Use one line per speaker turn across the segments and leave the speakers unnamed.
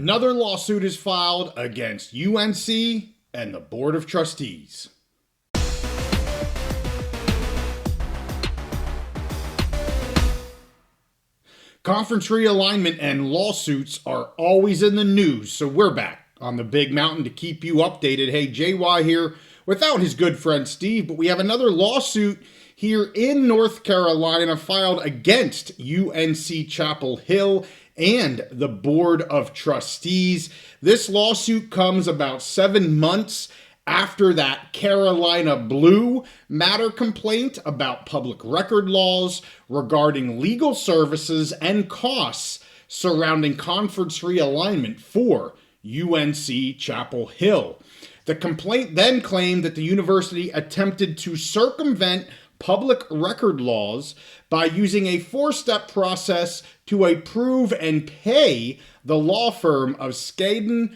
Another lawsuit is filed against UNC and the Board of Trustees. Conference realignment and lawsuits are always in the news, so we're back on the Big Mountain to keep you updated. Hey, JY here without his good friend Steve, but we have another lawsuit here in North Carolina filed against UNC Chapel Hill and the Board of Trustees. This lawsuit comes about 7 months after that Carolina Blue matter complaint about public record laws regarding legal services and costs surrounding conference realignment for UNC Chapel Hill. The complaint then claimed that the university attempted to circumvent public record laws by using a four-step process to approve and pay the law firm of Skadden,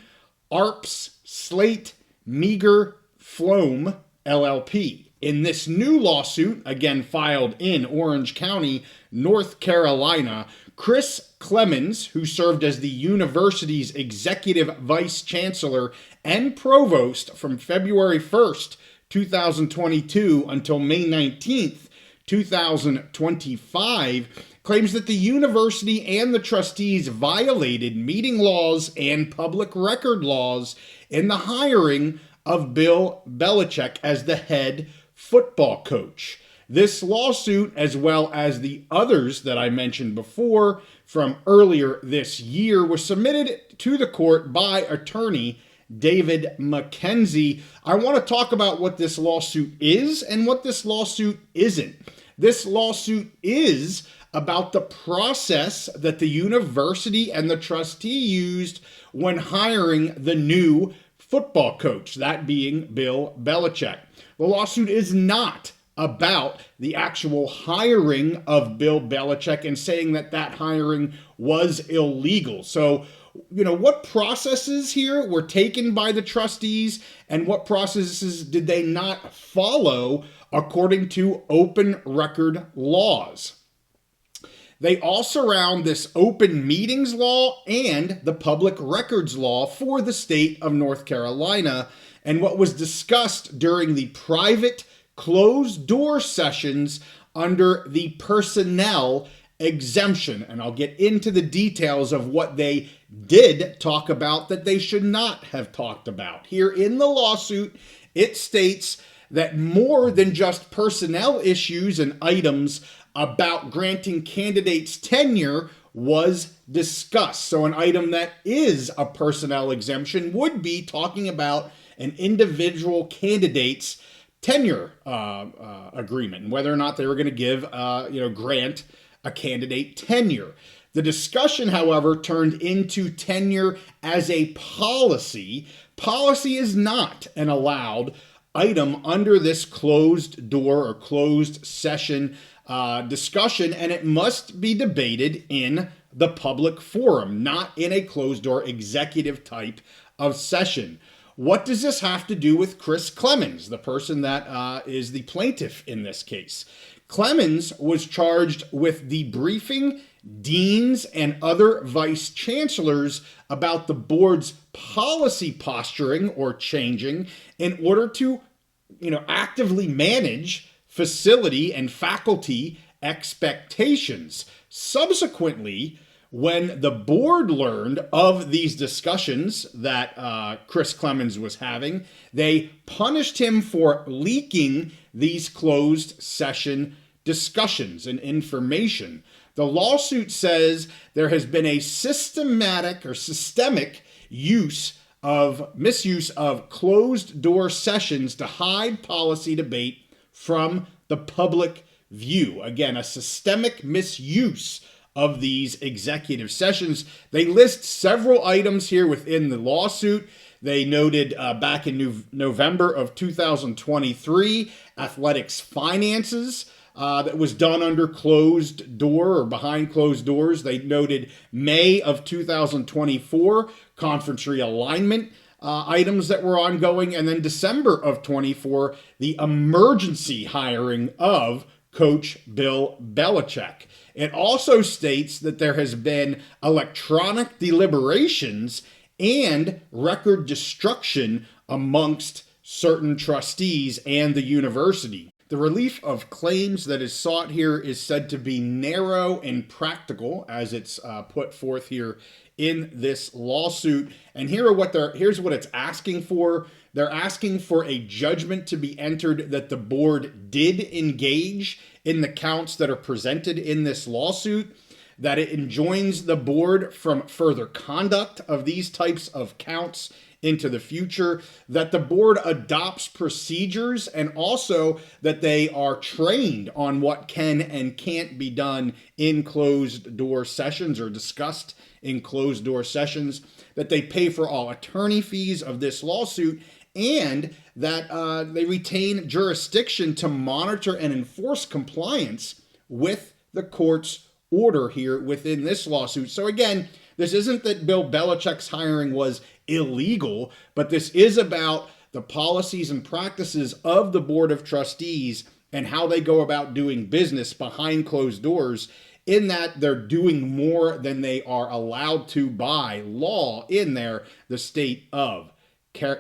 Arps, Slate, Meager, Flom, LLP. In this new lawsuit, again filed in Orange County, North Carolina, Chris Clemens, who served as the university's executive vice chancellor and provost from February 1st, 2022 until May 19th, 2025, claims that the university and the trustees violated meeting laws and public record laws in the hiring of Bill Belichick as the head football coach. This lawsuit, as well as the others that I mentioned before from earlier this year, was submitted to the court by attorney David McKenzie. I want to talk about what this lawsuit is and what this lawsuit isn't. This lawsuit is about the process that the university and the trustee used when hiring the new football coach, that being Bill Belichick. The lawsuit is not about the actual hiring of Bill Belichick and saying that that hiring was illegal. So, what processes here were taken by the trustees and what processes did they not follow according to open record laws? They all surround this open meetings law and the public records law for the state of North Carolina and what was discussed during the private closed door sessions under the personnel exemption. And I'll get into the details of what they did talk about that they should not have talked about. Here in the lawsuit, it states that more than just personnel issues and items about granting candidates tenure was discussed. So an item that is a personnel exemption would be talking about an individual candidate's tenure agreement and whether or not they were going to give, grant a candidate tenure. The discussion, however, turned into tenure as a policy. Policy is not an allowed item under this closed door or closed session discussion, and it must be debated in the public forum, not in a closed door executive type of session. What does this have to do with Chris Clemens, the person that is the plaintiff in this case? Clemens was charged with debriefing deans and other vice chancellors about the board's policy posturing or changing in order to, actively manage facility and faculty expectations. Subsequently, when the board learned of these discussions that Chris Clemens was having, they punished him for leaking these closed session discussions and information. The lawsuit says there has been a systemic misuse of closed door sessions to hide policy debate from the public view. Again, a systemic misuse of these executive sessions. They list several items here within the lawsuit. They noted back in November of 2023, athletics finances that was done under closed door or behind closed doors. They noted May of 2024, conference realignment items that were ongoing. And then December of 24, the emergency hiring of Coach Bill Belichick. It also states that there has been electronic deliberations and record destruction amongst certain trustees and the university. The relief of claims that is sought here is said to be narrow and practical, as it's put forth here in this lawsuit. And here's what it's asking for. They're asking for a judgment to be entered that the board did engage in the counts that are presented in this lawsuit, that it enjoins the board from further conduct of these types of counts into the future, that the board adopts procedures, and also that they are trained on what can and can't be done in closed door sessions or discussed in closed door sessions, that they pay for all attorney fees of this lawsuit, and that they retain jurisdiction to monitor and enforce compliance with the court's order here within this lawsuit. So again, this isn't that Bill Belichick's hiring was illegal, but this is about the policies and practices of the Board of Trustees and how they go about doing business behind closed doors, in that they're doing more than they are allowed to by law in the state of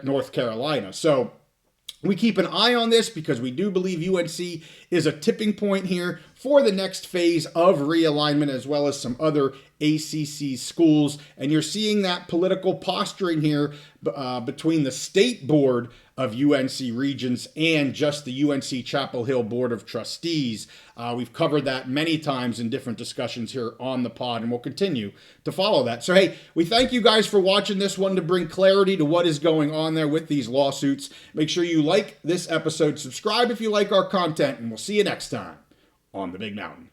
North Carolina. So we keep an eye on this because we do believe UNC is a tipping point here for the next phase of realignment, as well as some other ACC schools. And you're seeing that political posturing here between the state board of UNC Regents and just the UNC Chapel Hill Board of Trustees. We've covered that many times in different discussions here on the pod, and we'll continue to follow that. So, hey, we thank you guys for watching this one to bring clarity to what is going on there with these lawsuits. Make sure you like this episode, subscribe if you like our content, and we'll see you next time on The Big Mountain.